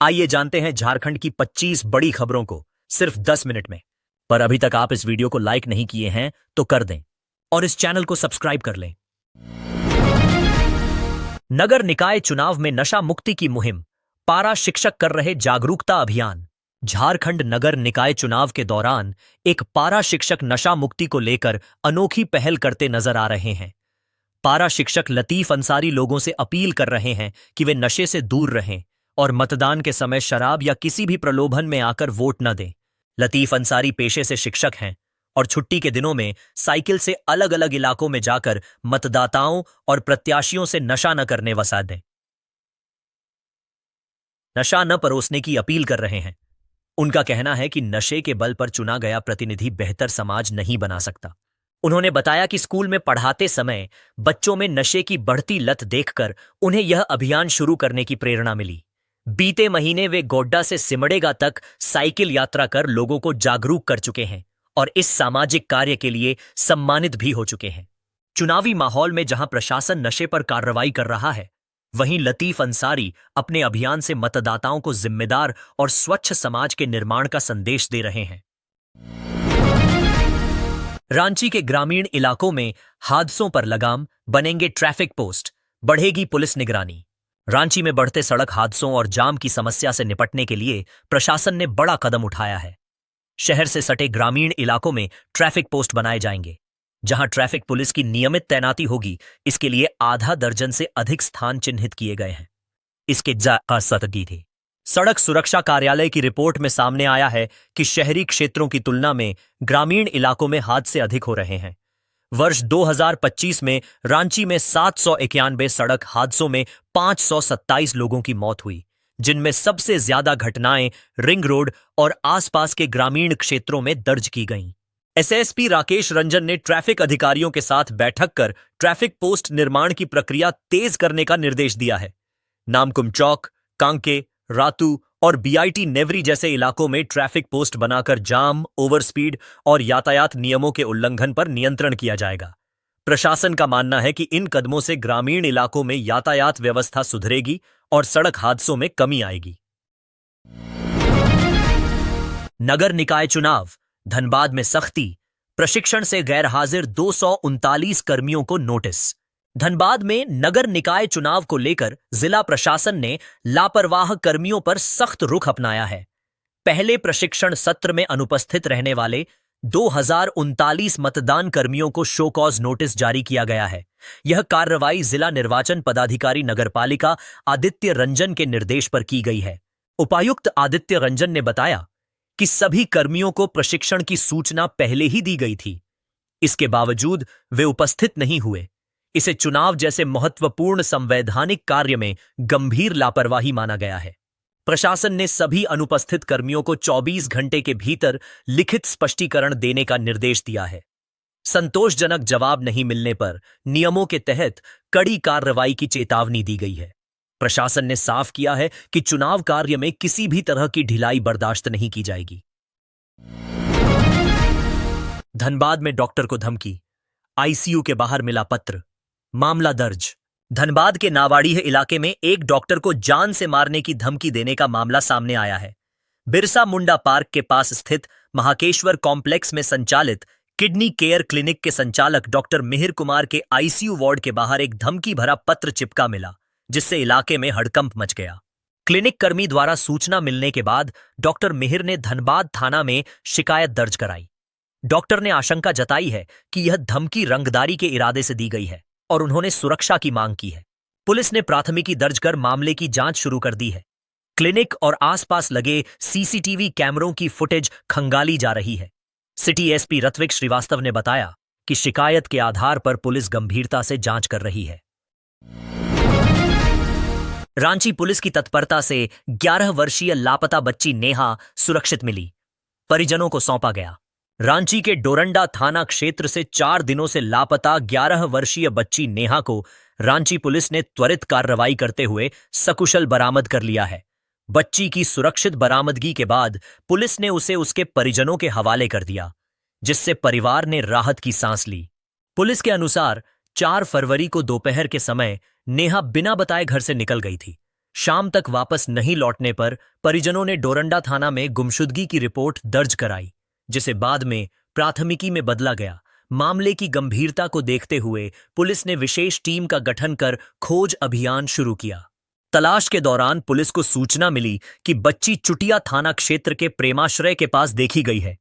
आइए जानते हैं झारखंड की 25 बड़ी खबरों को सिर्फ 10 मिनट में। पर अभी तक आप इस वीडियो को लाइक नहीं किए हैं तो कर दें और इस चैनल को सब्सक्राइब कर लें। नगर निकाय चुनाव में नशा मुक्ति की मुहिम, पारा शिक्षक कर रहे जागरूकता अभियान। झारखंड नगर निकाय चुनाव के दौरान एक पारा शिक्षक नशा मुक्ति को लेकर अनोखी पहल करते नजर आ रहे हैं। पारा शिक्षक लतीफ अंसारी लोगों से अपील कर रहे हैं कि वे नशे से दूर रहें और मतदान के समय शराब या किसी भी प्रलोभन में आकर वोट न दें। लतीफ अंसारी पेशे से शिक्षक हैं और छुट्टी के दिनों में साइकिल से अलग अलग इलाकों में जाकर मतदाताओं और प्रत्याशियों से नशा न करने वसा दें, नशा न परोसने की अपील कर रहे हैं। उनका कहना है कि नशे के बल पर चुना गया प्रतिनिधि बेहतर समाज नहीं बना सकता। उन्होंने बताया कि स्कूल में पढ़ाते समय बच्चों में नशे की बढ़ती लत देखकर उन्हें यह अभियान शुरू करने की प्रेरणा मिली। बीते महीने वे गोड्डा से सिमडेगा तक साइकिल यात्रा कर लोगों को जागरूक कर चुके हैं और इस सामाजिक कार्य के लिए सम्मानित भी हो चुके हैं। चुनावी माहौल में जहां प्रशासन नशे पर कार्रवाई कर रहा है, वहीं लतीफ अंसारी अपने अभियान से मतदाताओं को जिम्मेदार और स्वच्छ समाज के निर्माण का संदेश दे रहे हैं। रांची के ग्रामीण इलाकों में हादसों पर लगाम, बनेंगे ट्रैफिक पोस्ट, बढ़ेगी पुलिस निगरानी। रांची में बढ़ते सड़क हादसों और जाम की समस्या से निपटने के लिए प्रशासन ने बड़ा कदम उठाया है। शहर से सटे ग्रामीण इलाकों में ट्रैफिक पोस्ट बनाए जाएंगे, जहां ट्रैफिक पुलिस की नियमित तैनाती होगी। इसके लिए आधा दर्जन से अधिक स्थान चिन्हित किए गए हैं। इसके सतगी थी। सड़क सुरक्षा कार्यालय की रिपोर्ट में सामने आया है कि शहरी क्षेत्रों की तुलना में ग्रामीण इलाकों में हादसे अधिक हो रहे हैं। वर्ष 2025 में रांची में 791 सड़क हादसों में 527 लोगों की मौत हुई, जिनमें सबसे ज्यादा घटनाएं रिंग रोड और आसपास के ग्रामीण क्षेत्रों में दर्ज की गईं। एसएसपी राकेश रंजन ने ट्रैफिक अधिकारियों के साथ बैठक कर ट्रैफिक पोस्ट निर्माण की प्रक्रिया तेज करने का निर्देश दिया है। नामकुम चौक, कांके, रातू और बीआईटी नेवरी जैसे इलाकों में ट्रैफिक पोस्ट बनाकर जाम, ओवर स्पीड और यातायात नियमों के उल्लंघन पर नियंत्रण किया जाएगा। प्रशासन का मानना है कि इन कदमों से ग्रामीण इलाकों में यातायात व्यवस्था सुधरेगी और सड़क हादसों में कमी आएगी। नगर निकाय चुनाव, धनबाद में सख्ती, प्रशिक्षण से गैरहाजिर 239 कर्मियों को नोटिस। धनबाद में नगर निकाय चुनाव को लेकर जिला प्रशासन ने लापरवाह कर्मियों पर सख्त रुख अपनाया है। पहले प्रशिक्षण सत्र में अनुपस्थित रहने वाले 2039 मतदान कर्मियों को शो कॉज नोटिस जारी किया गया है। यह कार्रवाई जिला निर्वाचन पदाधिकारी नगरपालिका आदित्य रंजन के निर्देश पर की गई है। उपायुक्त आदित्य रंजन ने बताया कि सभी कर्मियों को प्रशिक्षण की सूचना पहले ही दी गई थी। इसके बावजूद वे उपस्थित नहीं हुए। इसे चुनाव जैसे महत्वपूर्ण संवैधानिक कार्य में गंभीर लापरवाही माना गया है। प्रशासन ने सभी अनुपस्थित कर्मियों को 24 घंटे के भीतर लिखित स्पष्टीकरण देने का निर्देश दिया है। संतोषजनक जवाब नहीं मिलने पर नियमों के तहत कड़ी कार्रवाई की चेतावनी दी गई है। प्रशासन ने साफ किया है कि चुनाव कार्य में किसी भी तरह की ढिलाई बर्दाश्त नहीं की जाएगी। धनबाद में डॉक्टर को धमकी, आईसीयू के बाहर मिला पत्र, मामला दर्ज। धनबाद के नावाडीह इलाके में एक डॉक्टर को जान से मारने की धमकी देने का मामला सामने आया है। बिरसा मुंडा पार्क के पास स्थित महाकेश्वर कॉम्प्लेक्स में संचालित किडनी केयर क्लिनिक के संचालक डॉक्टर मिहिर कुमार के आईसीयू वार्ड के बाहर एक धमकी भरा पत्र चिपका मिला, जिससे इलाके में हड़कंप मच गया। क्लिनिक कर्मी द्वारा सूचना मिलने के बाद डॉक्टर मिहिर ने धनबाद थाना में शिकायत दर्ज कराई। डॉक्टर ने आशंका जताई है कि यह धमकी रंगदारी के इरादे से दी गई है और उन्होंने सुरक्षा की मांग की है। पुलिस ने प्राथमिकी दर्ज कर मामले की जांच शुरू कर दी है। क्लिनिक और आसपास लगे सीसीटीवी कैमरों की फुटेज खंगाली जा रही है। सिटी एसपी ऋत्विक श्रीवास्तव ने बताया कि शिकायत के आधार पर पुलिस गंभीरता से जांच कर रही है। रांची पुलिस की तत्परता से 11 वर्षीय लापता बच्ची नेहा सुरक्षित मिली, परिजनों को सौंपा गया। रांची के डोरंडा थाना क्षेत्र से 4 दिनों से लापता 11 वर्षीय बच्ची नेहा को रांची पुलिस ने त्वरित कार्रवाई करते हुए सकुशल बरामद कर लिया है। बच्ची की सुरक्षित बरामदगी के बाद पुलिस ने उसे उसके परिजनों के हवाले कर दिया, जिससे परिवार ने राहत की सांस ली। पुलिस के अनुसार 4 फरवरी को दोपहर के समय नेहा बिना बताए घर से निकल गई थी। शाम तक वापस नहीं लौटने पर परिजनों ने डोरंडा थाना में गुमशुदगी की रिपोर्ट दर्ज कराई, जिसे बाद में प्राथमिकी में बदला गया। मामले की गंभीरता को देखते हुए पुलिस ने विशेष टीम का गठन कर खोज अभियान शुरू किया। तलाश के दौरान पुलिस को सूचना मिली कि बच्ची चुटिया थाना क्षेत्र के प्रेमाश्रय के पास देखी गई है।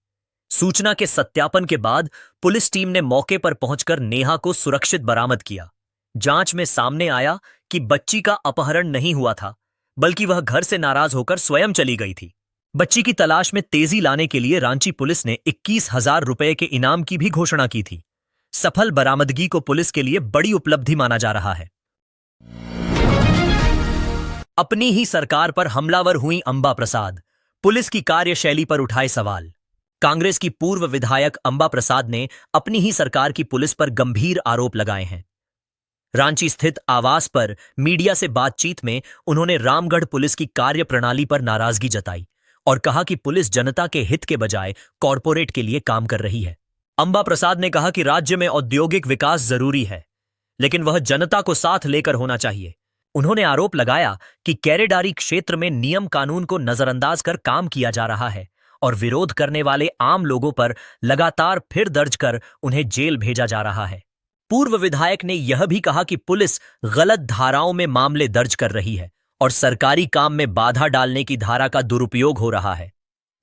सूचना के सत्यापन के बाद पुलिस टीम ने मौके पर पहुंचकर नेहा को सुरक्षित बरामद किया। जांच में सामने आया कि बच्ची का अपहरण नहीं हुआ था, बल्कि वह घर से नाराज होकर स्वयं चली गई थी। बच्ची की तलाश में तेजी लाने के लिए रांची पुलिस ने 21,000 रुपए के इनाम की भी घोषणा की थी। सफल बरामदगी को पुलिस के लिए बड़ी उपलब्धि माना जा रहा है। अपनी ही सरकार पर हमलावर हुई अंबा प्रसाद, पुलिस की कार्यशैली पर उठाए सवाल। कांग्रेस की पूर्व विधायक अंबा प्रसाद ने अपनी ही सरकार की पुलिस पर गंभीर आरोप लगाए हैं। रांची स्थित आवास पर मीडिया से बातचीत में उन्होंने रामगढ़ पुलिस की कार्यप्रणाली पर नाराजगी जताई और कहा कि पुलिस जनता के हित के बजाय कॉरपोरेट के लिए काम कर रही है। अंबा प्रसाद ने कहा कि राज्य में औद्योगिक विकास जरूरी है, लेकिन वह जनता को साथ लेकर होना चाहिए। उन्होंने आरोप लगाया कि केरेडारी क्षेत्र में नियम कानून को नजरअंदाज कर काम किया जा रहा है और विरोध करने वाले आम लोगों पर लगातार फिर दर्ज कर उन्हें जेल भेजा जा रहा है। पूर्व विधायक ने यह भी कहा कि पुलिस गलत धाराओं में मामले दर्ज कर रही है और सरकारी काम में बाधा डालने की धारा का दुरुपयोग हो रहा है।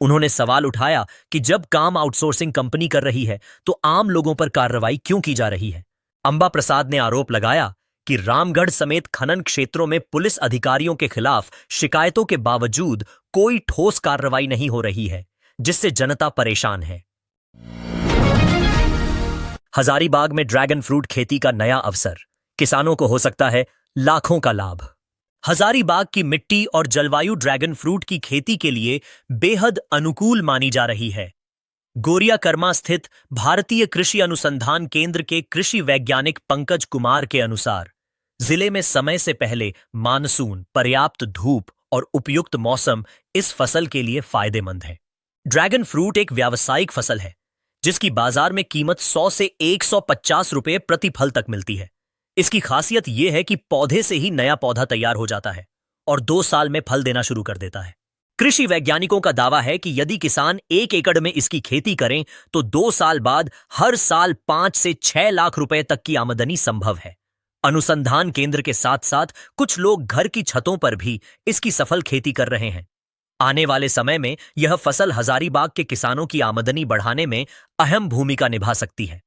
उन्होंने सवाल उठाया कि जब काम आउटसोर्सिंग कंपनी कर रही है तो आम लोगों पर कार्रवाई क्यों की जा रही है। अंबा प्रसाद ने आरोप लगाया कि रामगढ़ समेत खनन क्षेत्रों में पुलिस अधिकारियों के खिलाफ शिकायतों के बावजूद कोई ठोस कार्रवाई नहीं हो रही है, जिससे जनता परेशान है। हजारीबाग में ड्रैगन फ्रूट खेती का नया अवसर, किसानों को हो सकता है लाखों का लाभ। हजारीबाग की मिट्टी और जलवायु ड्रैगन फ्रूट की खेती के लिए बेहद अनुकूल मानी जा रही है। गोरियाकर्मा स्थित भारतीय कृषि अनुसंधान केंद्र के कृषि वैज्ञानिक पंकज कुमार के अनुसार जिले में समय से पहले मानसून, पर्याप्त धूप और उपयुक्त मौसम इस फसल के लिए फायदेमंद है। ड्रैगन फ्रूट एक व्यावसायिक फसल है जिसकी बाजार में कीमत 100 से 150 रुपए प्रति फल तक मिलती है। इसकी खासियत यह है कि पौधे से ही नया पौधा तैयार हो जाता है और 2 साल में फल देना शुरू कर देता है। कृषि वैज्ञानिकों का दावा है कि यदि किसान 1 एकड़ में इसकी खेती करें तो 2 साल बाद हर साल 5 से 6 लाख रुपए तक की आमदनी संभव है। अनुसंधान केंद्र के साथ साथ कुछ लोग घर की छतों पर भी इसकी सफल खेती कर रहे हैं। आने वाले समय में यह फसल हजारीबाग के किसानों की आमदनी बढ़ाने में अहम भूमिका निभा सकती है।